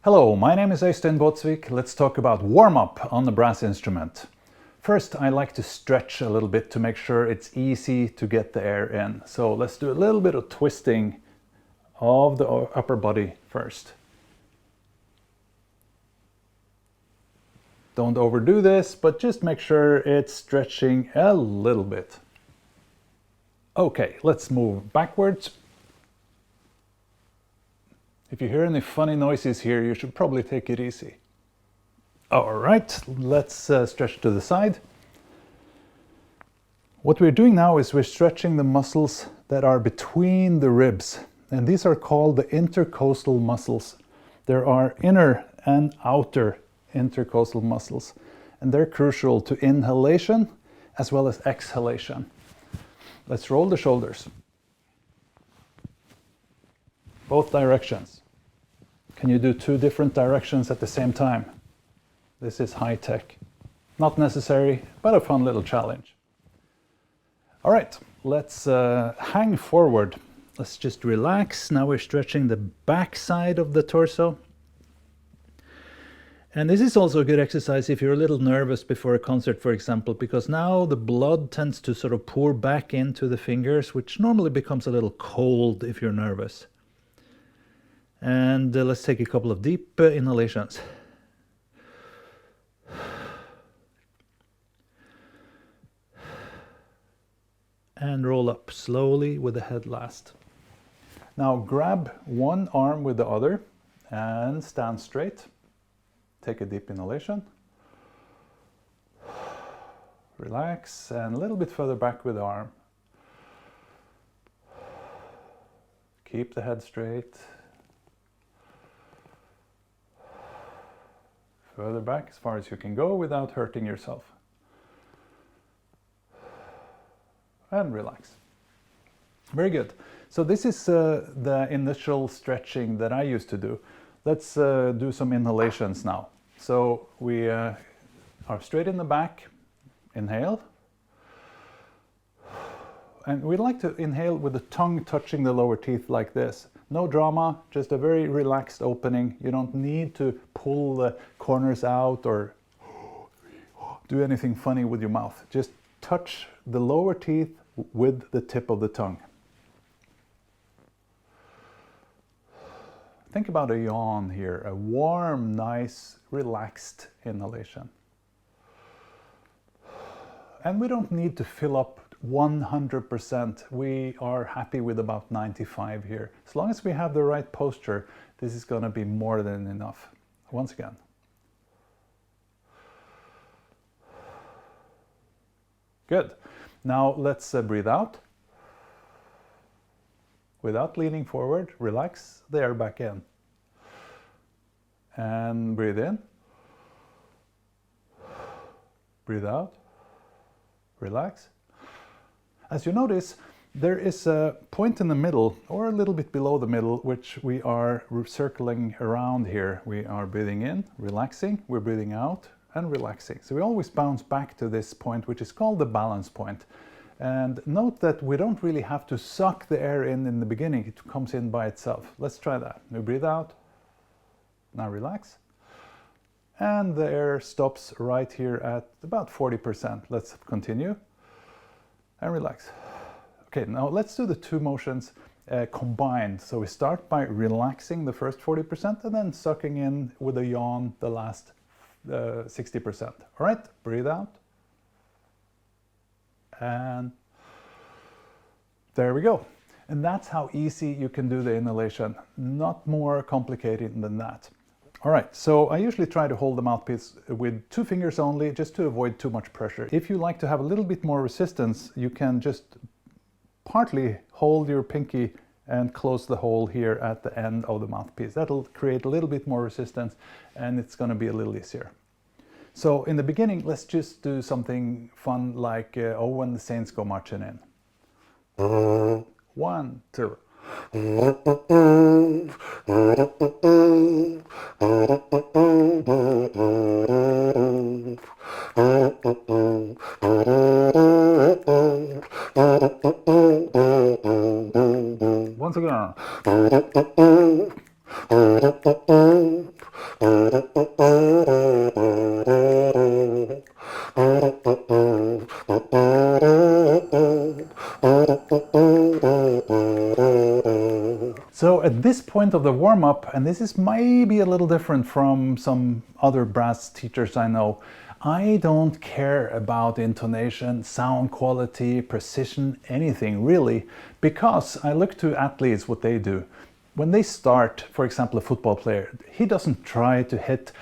Hello, my name is Øystein Baadsvik. Let's talk about warm-up on the brass instrument. First, I like to stretch a little bit to make sure it's easy to get the air in. So let's do a little bit of twisting of the upper body first. Don't overdo this, but just make sure it's stretching a little bit. Okay, let's move backwards. If you hear any funny noises here, you should probably take it easy. All right, let's stretch to the side. What we're doing now is we're stretching the muscles that are between the ribs, and these are called the intercostal muscles. There are inner and outer intercostal muscles, and they're crucial to inhalation as well as exhalation. Let's roll the shoulders. Both directions. Can you do two different directions at the same time? This is high tech. Not necessary, but a fun little challenge. All right, let's hang forward. Let's just relax. Now we're stretching the back side of the torso. And this is also a good exercise if you're a little nervous before a concert, for example, because now the blood tends to sort of pour back into the fingers, which normally becomes a little cold if you're nervous. And let's take a couple of deep inhalations. And roll up slowly with the head last. Now grab one arm with the other and stand straight. Take a deep inhalation. Relax, and a little bit further back with the arm. Keep the head straight. Further back as far as you can go without hurting yourself. And relax. Very good. So this is the initial stretching that I used to do. Let's do some inhalations now. So we are straight in the back. Inhale. And we like to inhale with the tongue touching the lower teeth like this. No drama, just a very relaxed opening. You don't need to pull the corners out or do anything funny with your mouth. Just touch the lower teeth with the tip of the tongue. Think about a yawn here, a warm, nice, relaxed inhalation. And we don't need to fill up 100%. We are happy with about 95 here. As long as we have the right posture, this is going to be more than enough. Once again. Good. Now let's breathe out. Without leaning forward, relax the air back in. And breathe in. Breathe out. Relax. As you notice, there is a point in the middle, or a little bit below the middle, which we are circling around here. We are breathing in, relaxing, we're breathing out, and relaxing. So we always bounce back to this point, which is called the balance point. And note that we don't really have to suck the air in the beginning. It comes in by itself. Let's try that. We breathe out. Now relax. And the air stops right here at about 40%. Let's continue. And relax. Okay, now let's do the two motions combined. So we start by relaxing the first 40% and then sucking in with a yawn the last 60%. All right, breathe out. And there we go. And that's how easy you can do the inhalation. Not more complicated than that. All right, so I usually try to hold the mouthpiece with 2 fingers only, just to avoid too much pressure. If you like to have a little bit more resistance, you can just partly hold your pinky and close the hole here at the end of the mouthpiece. That'll create a little bit more resistance, and it's going to be a little easier. So in the beginning, let's just do something fun like Oh, When the Saints Go Marching In. 1, 2. Once again. So at this point of the warm-up, and this is maybe a little different from some other brass teachers I know, I don't care about intonation, sound quality, precision, anything really, because I look to athletes, what they do. When they start, for example, a football player, he doesn't try to hit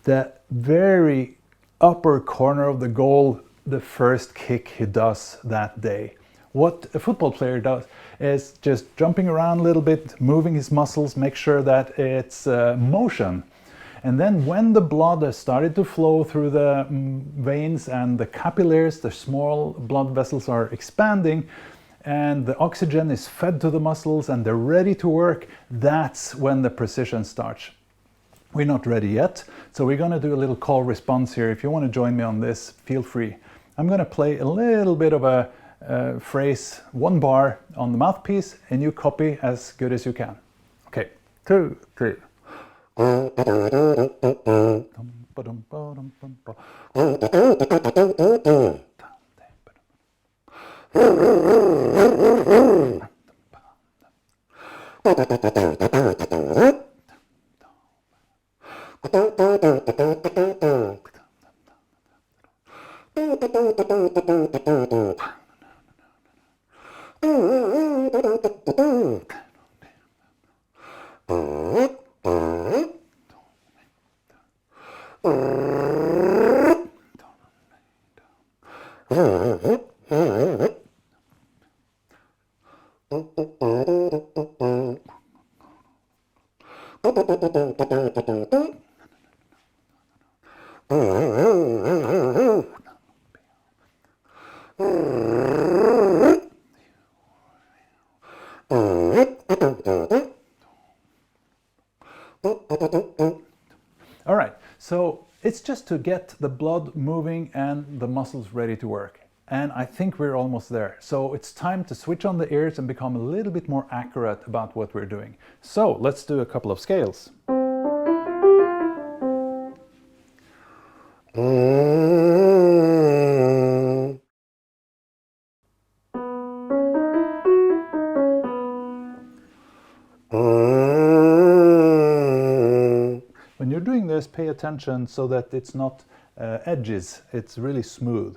the very upper corner of the goal the first kick he does that day. What a football player does is just jumping around a little bit, moving his muscles, make sure that it's motion. And then when the blood has started to flow through the veins and the capillaries, the small blood vessels are expanding, and the oxygen is fed to the muscles and they're ready to work, that's when the precision starts. We're not ready yet, so we're going to do a little call response here. If you want to join me on this, feel free. I'm going to play a little bit of a phrase, one bar on the mouthpiece, and you copy as good as you can. Okay, 2, 3. All right, so it's just to get the blood moving and the muscles ready to work. And I think we're almost there. So it's time to switch on the ears and become a little bit more accurate about what we're doing. So let's do a couple of scales. When you're doing this, pay attention so that it's not edges, it's really smooth.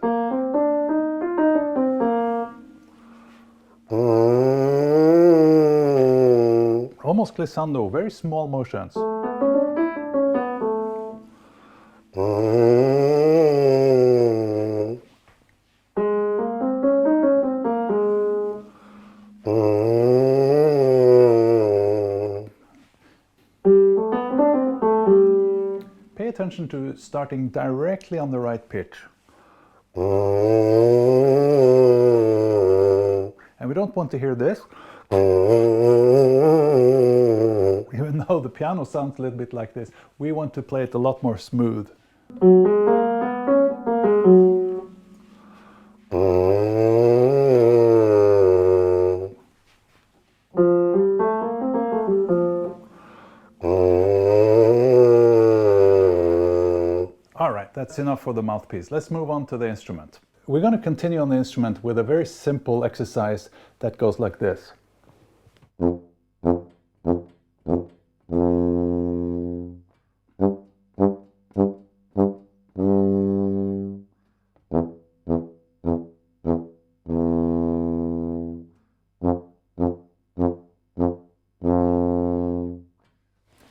Almost glissando, very small motions. Pay attention to starting directly on the right pitch. And we don't want to hear this, even though the piano sounds a little bit like this. We want to play it a lot more smooth. All right, that's enough for the mouthpiece. Let's move on to the instrument. We're going to continue on the instrument with a very simple exercise that goes like this.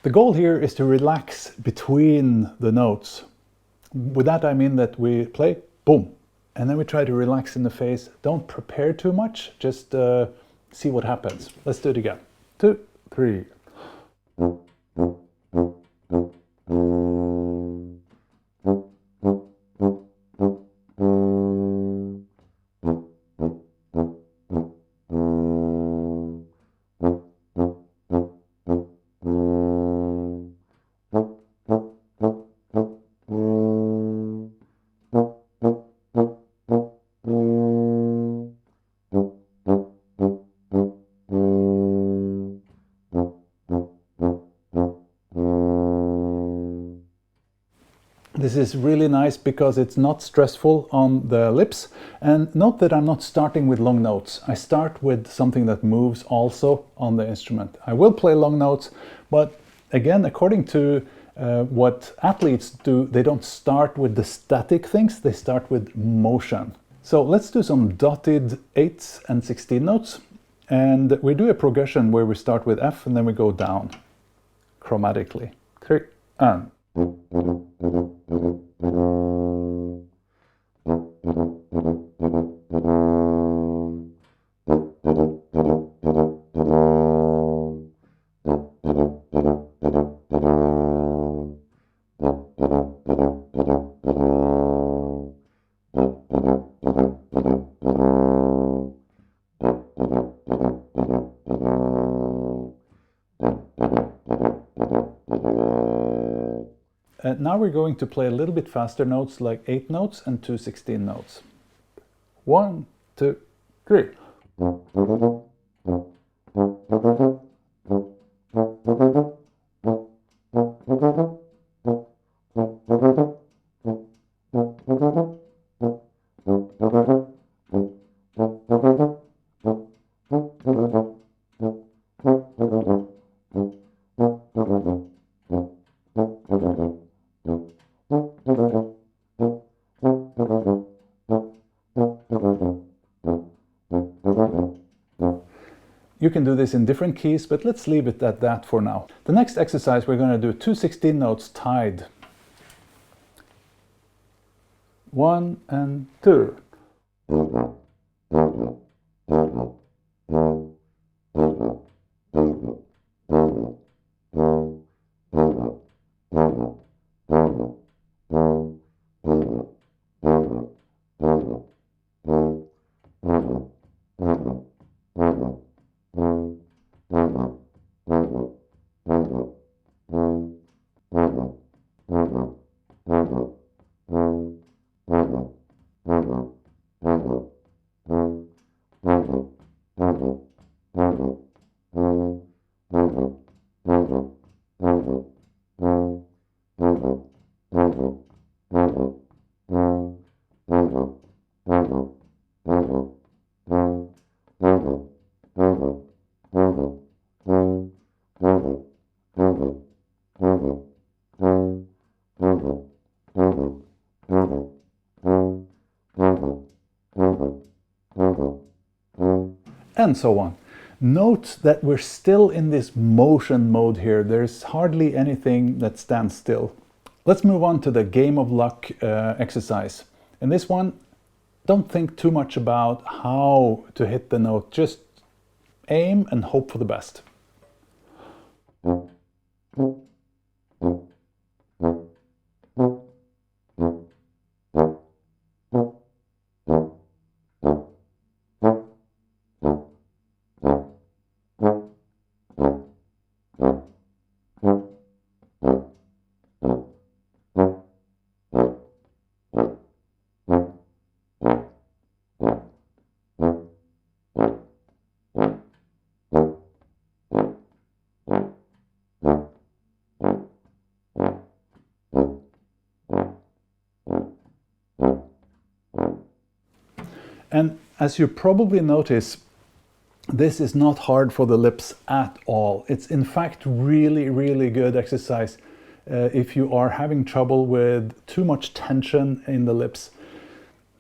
The goal here is to relax between the notes. With that I mean that we play, boom, and then we try to relax in the face. Don't prepare too much, just see what happens. Let's do it again. 2, 3. This is really nice because it's not stressful on the lips. And note that I'm not starting with long notes. I start with something that moves also on the instrument. I will play long notes, but again, according to what athletes do, they don't start with the static things, they start with motion. So let's do some dotted 8s and 16 notes. And we do a progression where we start with F and then we go down chromatically. 3 and. Now we're going to play a little bit faster notes, like 8 notes and 2 16 notes. 1, 2, 3. You can do this in different keys, but let's leave it at that for now. The next exercise, we're going to do 2 16 notes tied. 1 and 2. And so on. Note that we're still in this motion mode here. There's hardly anything that stands still. Let's move on to the game of luck exercise. In this one, don't think too much about how to hit the note. Just aim and hope for the best. And as you probably notice, this is not hard for the lips at all. It's in fact really, really good exercise if you are having trouble with too much tension in the lips.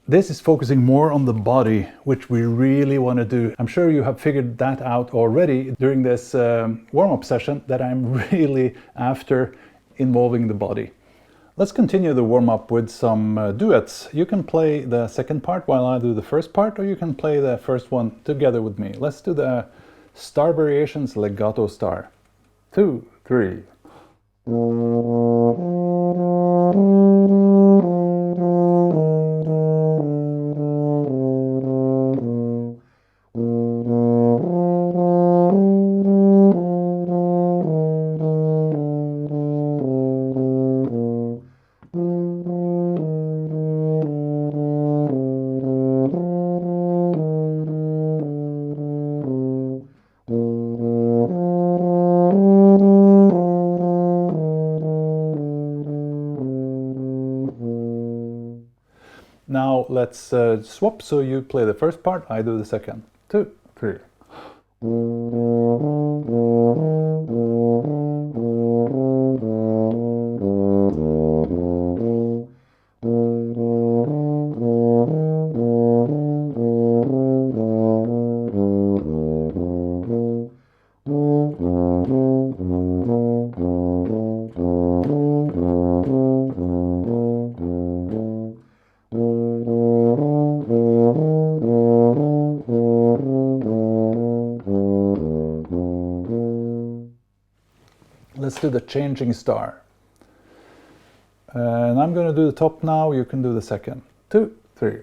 This is focusing more on the body, which we really want to do. I'm sure you have figured that out already during this warm-up session, that I'm really after involving the body. Let's continue the warm-up with some duets. You can play the second part while I do the first part, or you can play the first one together with me. Let's do the Star Variations Legato Star. 2, 3. Now let's swap, so you play the first part, I do the second. 2, 3. Let's do the changing star. And I'm going to do the top now, you can do the second. 2, 3.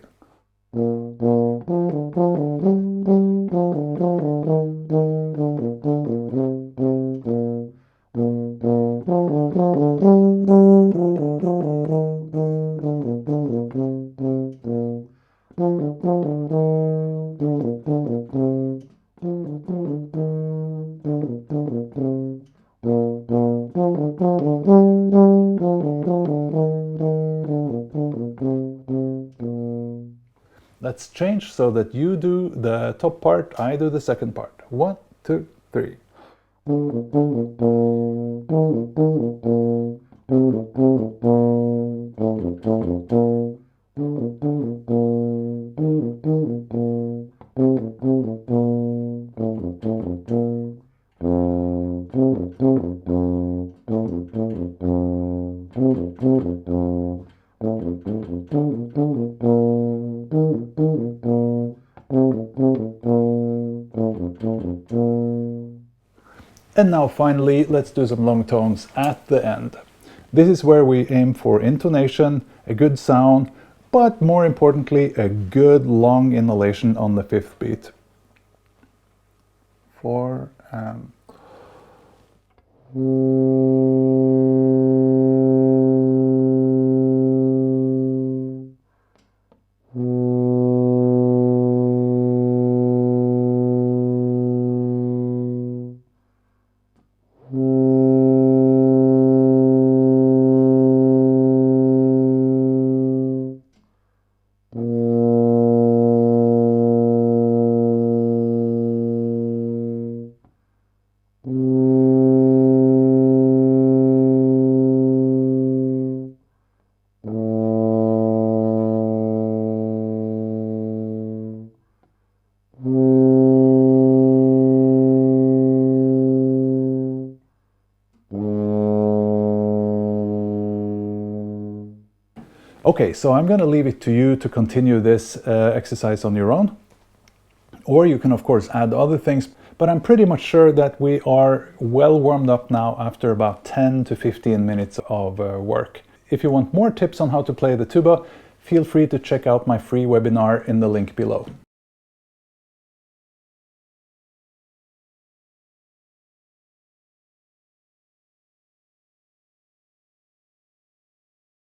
Let's change so that you do the top part, I do the second part. 1, 2, 3. And now finally, let's do some long tones at the end. This is where we aim for intonation, a good sound, but more importantly, a good long inhalation on the 5th beat. 4 and... Okay, so I'm going to leave it to you to continue this exercise on your own. Or you can of course add other things, but I'm pretty much sure that we are well warmed up now after about 10 to 15 minutes of work. If you want more tips on how to play the tuba, feel free to check out my free webinar in the link below.